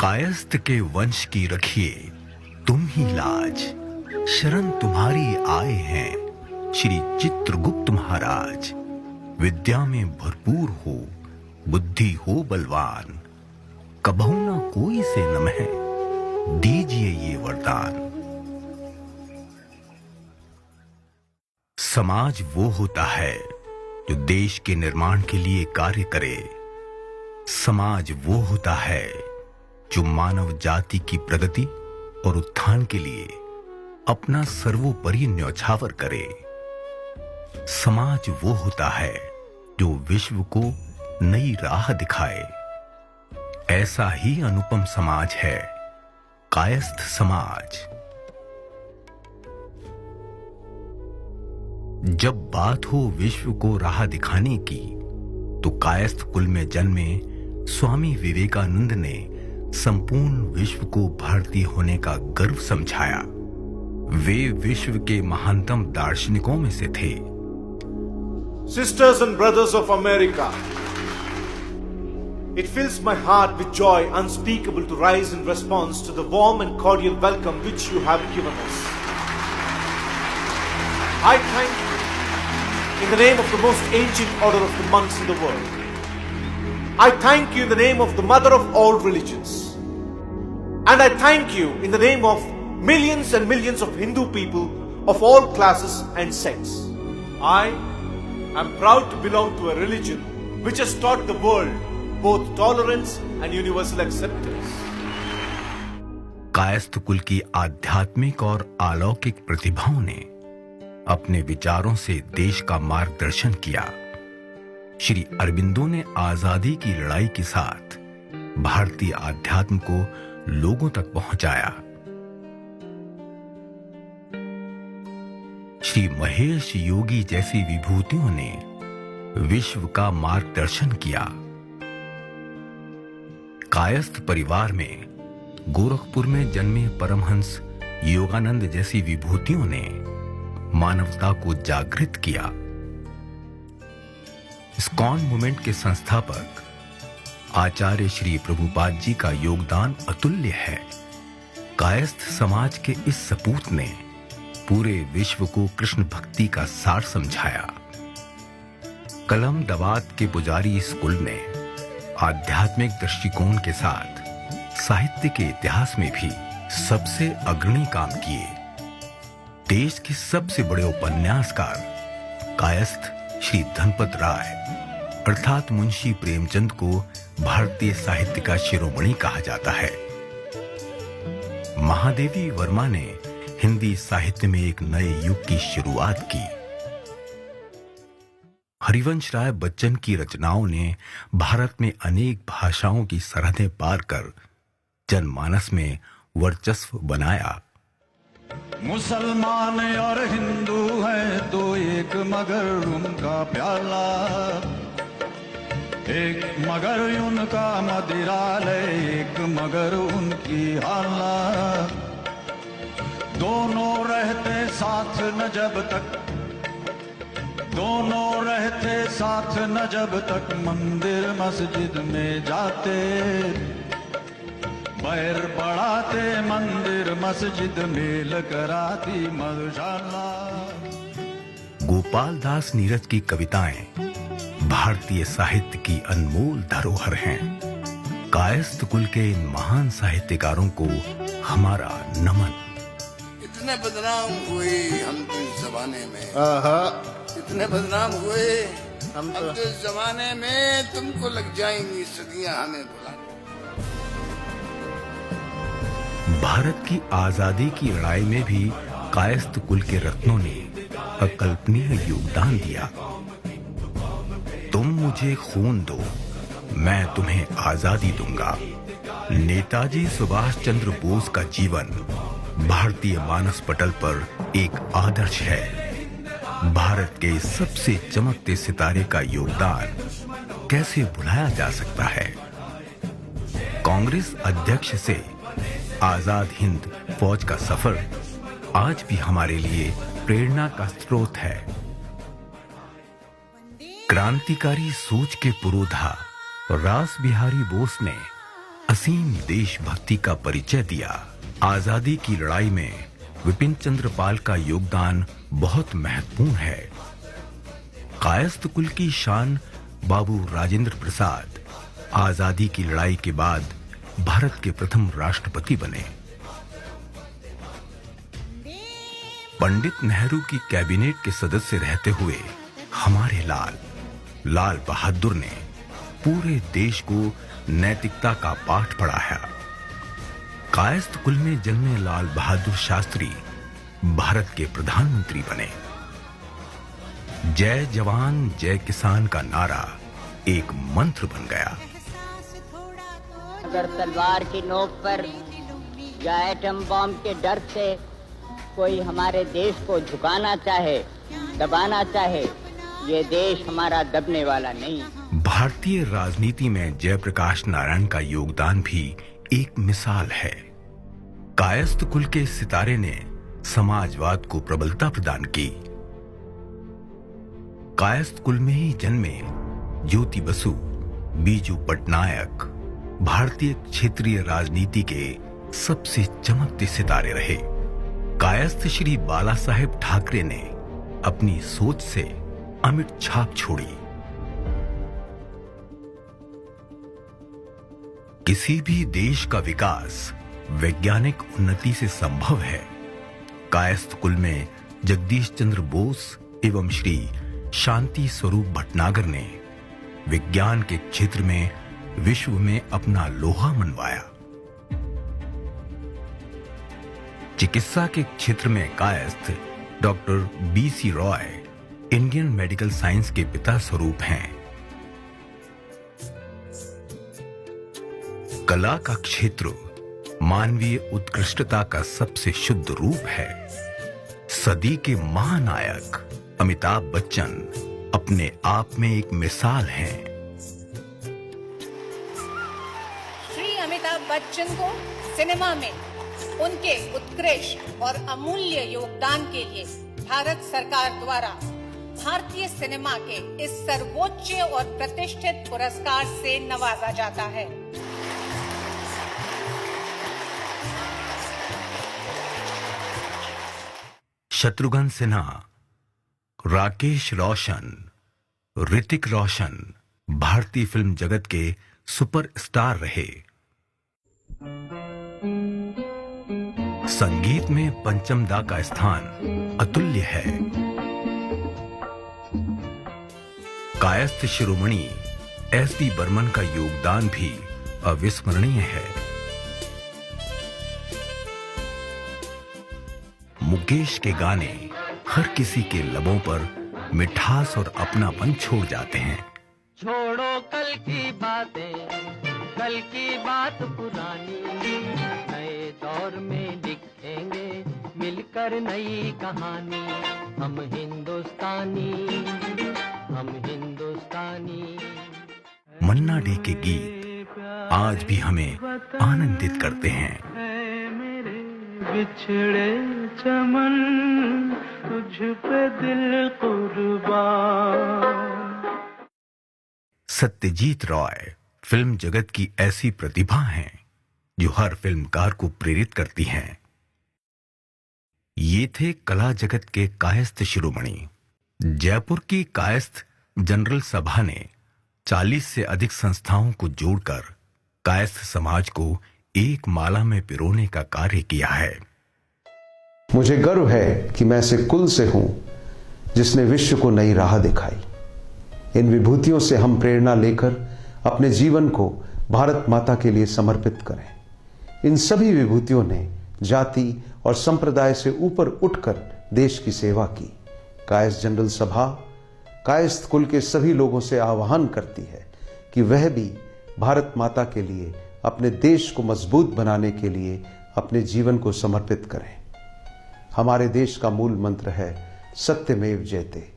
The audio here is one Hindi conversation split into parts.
कायस्थ के वंश की रखिए तुम ही लाज, शरण तुम्हारी आए हैं श्री चित्रगुप्त महाराज। विद्या में भरपूर हो, बुद्धि हो बलवान, कबहू ना कोई से नमः, दीजिए ये वरदान। समाज वो होता है जो देश के निर्माण के लिए कार्य करे। समाज वो होता है जो मानव जाति की प्रगति और उत्थान के लिए अपना सर्वोपरि न्यौछावर करे। समाज वो होता है जो विश्व को नई राह दिखाए। ऐसा ही अनुपम समाज है कायस्थ समाज। जब बात हो विश्व को राह दिखाने की, तो कायस्थ कुल में जन्मे स्वामी विवेकानंद ने संपूर्ण विश्व को भारतीय होने का गर्व समझाया। वे विश्व के महानतम दार्शनिकों में से थे। Sisters and brothers of America, it fills my heart with joy unspeakable to rise in response to the warm and cordial welcome which you have given us. I thank you in the name of the most ancient order of the monks in the world. I thank you in the name of the mother of all religions. And I thank you in the name of millions and millions of Hindu people of all classes and sects. I am proud to belong to a religion which has taught the world both tolerance and universal acceptance. Kayastha कुल की आध्यात्मिक और अलौकिक प्रतिभाओं ने अपने विचारों से देश का मार्गदर्शन किया। श्री अरबिंदो ने आजादी की लड़ाई के साथ भारतीय आध्यात्म को लोगों तक पहुंचाया। श्री महेश योगी जैसी विभूतियों ने विश्व का मार्गदर्शन किया। कायस्थ परिवार में गोरखपुर में जन्मे परमहंस योगानंद जैसी विभूतियों ने मानवता को जागृत किया। इस्कॉन मूवमेंट के संस्थापक आचार्य श्री प्रभुपाद जी का योगदान अतुल्य है। कायस्थ समाज के इस सपूत ने पूरे विश्व को कृष्ण भक्ति का सार समझाया। कलम दवात के पुजारी इस कुल ने आध्यात्मिक दृष्टिकोण के साथ साहित्य के इतिहास में भी सबसे अग्रणी काम किए। देश के सबसे बड़े उपन्यासकार कायस्थ श्री धनपत राय अर्थात मुंशी प्रेमचंद को भारतीय साहित्य का शिरोमणि कहा जाता है। महादेवी वर्मा ने हिंदी साहित्य में एक नए युग की शुरुआत की। हरिवंश राय बच्चन की रचनाओं ने भारत में अनेक भाषाओं की सरहदें पार कर जनमानस में वर्चस्व बनाया। मुसलमान और हिंदू हैं दो एक, मगर उनका प्याला एक, मगर उनका मदिरालय एक, मगर उनकी हाला। दोनों रहते साथ न जब तक, दोनों रहते साथ न जब तक मंदिर मस्जिद में जाते, बैर बढ़ाते मंदिर मस्जिद मेल कराती मधुशाला। गोपाल दास नीरज की कविताएं भारतीय साहित्य की अनमोल धरोहर हैं। कायस्थ कुल के इन महान साहित्यकारों को हमारा नमन। इतने बदनाम हुए हम तो इस जमाने में, इतने बदनाम हुए हम तो इस जमाने में, तुमको लग जाएंगी सदियां हमें भुला। भारत की आजादी की लड़ाई में भी कायस्थ कुल के रत्नों ने अकल्पनीय योगदान दिया। तुम मुझे खून दो, मैं तुम्हें आजादी दूंगा। नेताजी सुभाष चंद्र बोस का जीवन भारतीय मानस पटल पर एक आदर्श है। भारत के सबसे चमकते सितारे का योगदान कैसे भुलाया जा सकता है। कांग्रेस अध्यक्ष से आजाद हिंद फौज का सफर आज भी हमारे लिए प्रेरणा का स्रोत है। क्रांतिकारी सोच के पुरोधा रास बिहारी बोस ने असीम देशभक्ति का परिचय दिया। आजादी की लड़ाई में विपिन चंद्र पाल का योगदान बहुत महत्वपूर्ण है। कायस्थ कुल की शान बाबू राजेंद्र प्रसाद आजादी की लड़ाई के बाद भारत के प्रथम राष्ट्रपति बने। पंडित नेहरू की कैबिनेट के सदस्य रहते हुए हमारे लाल बहादुर ने पूरे देश को नैतिकता का पाठ पढ़ाया। कायस्थ कुल में जन्मे लाल बहादुर शास्त्री भारत के प्रधानमंत्री बने। जय जवान जय किसान का नारा एक मंत्र बन गया। अगर तलवार की नोक पर या एटम बॉम्ब के डर से कोई हमारे देश को झुकाना चाहे, दबाना चाहे, ये देश हमारा दबने वाला नहीं। भारतीय राजनीति में जयप्रकाश नारायण का योगदान भी एक मिसाल है। कायस्थ कुल के सितारे ने समाजवाद को प्रबलता प्रदान की। कायस्थ कुल में ही जन्मे ज्योति बसु, बीजू पटनायक भारतीय क्षेत्रीय राजनीति के सबसे चमकते सितारे रहे। कायस्थ श्री बाला साहेब ठाकरे ने अपनी सोच से अमिट छाप छोड़ी। किसी भी देश का विकास वैज्ञानिक उन्नति से संभव है। कायस्थ कुल में जगदीश चंद्र बोस एवं श्री शांति स्वरूप भटनागर ने विज्ञान के क्षेत्र में विश्व में अपना लोहा मनवाया। चिकित्सा के क्षेत्र में Kayastha doctor B.C. Roy Indian medical science के पिता स्वरूप हैं। कला का क्षेत्र मानवीय उत्कृष्टता का सबसे शुद्ध रूप है। सदी के महानायक अमिताभ बच्चन अपने आप में एक मिसाल हैं। श्री अमिताभ बच्चन को सिनेमा में उनके उत्कृष्ट और अमूल्य योगदान के लिए भारत सरकार द्वारा भारतीय सिनेमा के इस सर्वोच्च और प्रतिष्ठित पुरस्कार से नवाजा जाता है। शत्रुघ्न सिन्हा, राकेश रोशन, ऋतिक रोशन भारतीय फिल्म जगत के सुपरस्टार रहे। संगीत में पंचम दा का स्थान अतुल्य है। कायस्थ शिरोमणि S.D. बर्मन का योगदान भी अविस्मरणीय है। मुकेश के गाने हर किसी के लबों पर मिठास और अपनापन छोड़ जाते हैं। छोड़ो कल की बातें, कल की बात पुरानी, नए दौर में लिखेंगे मिलकर नई कहानी। हम हिंदुस्तानी, हम हिंदुस्तानी। मन्ना डे के गीत आज भी हमें आनंदित करते हैं। मेरे बिछड़े चमन, तुझ पे दिल कुर्बान। सत्यजीत रॉय फिल्म जगत की ऐसी प्रतिभा हैं जो हर फिल्मकार को प्रेरित करती हैं। ये थे कला जगत के कायस्थ शिरोमणि। जयपुर की कायस्थ जनरल सभा ने 40 से अधिक संस्थाओं को जोड़कर कायस्थ समाज को एक माला में पिरोने का कार्य किया है। मुझे गर्व है कि मैं ऐसे कुल से हूं जिसने विश्व को नई राह दिखाई। इन विभूतियों से हम प्रेरणा लेकर अपने जीवन को भारत माता के लिए समर्पित करें। इन सभी विभूतियों ने जाति और संप्रदाय से ऊपर उठकर देश की सेवा की। कायस्थ जनरल सभा कायस्थ कुल के सभी लोगों से आह्वान करती है कि वह भी भारत माता के लिए, अपने देश को मजबूत बनाने के लिए अपने जीवन को समर्पित करें। हमारे देश का मूल मंत्र है सत्यमेव जयते।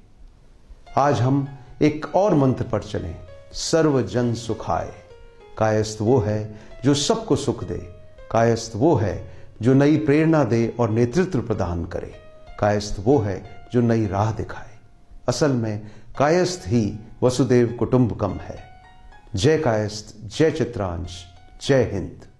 आज हम एक और मंत्र पर चलें, सर्व जन सुखाय। कायस्थ वो है जो सबको सुख दे। कायस्थ वो है जो नई प्रेरणा दे और नेतृत्व प्रदान करे। कायस्थ वो है जो नई राह दिखाए। असल में कायस्थ ही वसुदेव कुटुंबकम है। जय कायस्थ, जय चित्रांश, जय हिंद।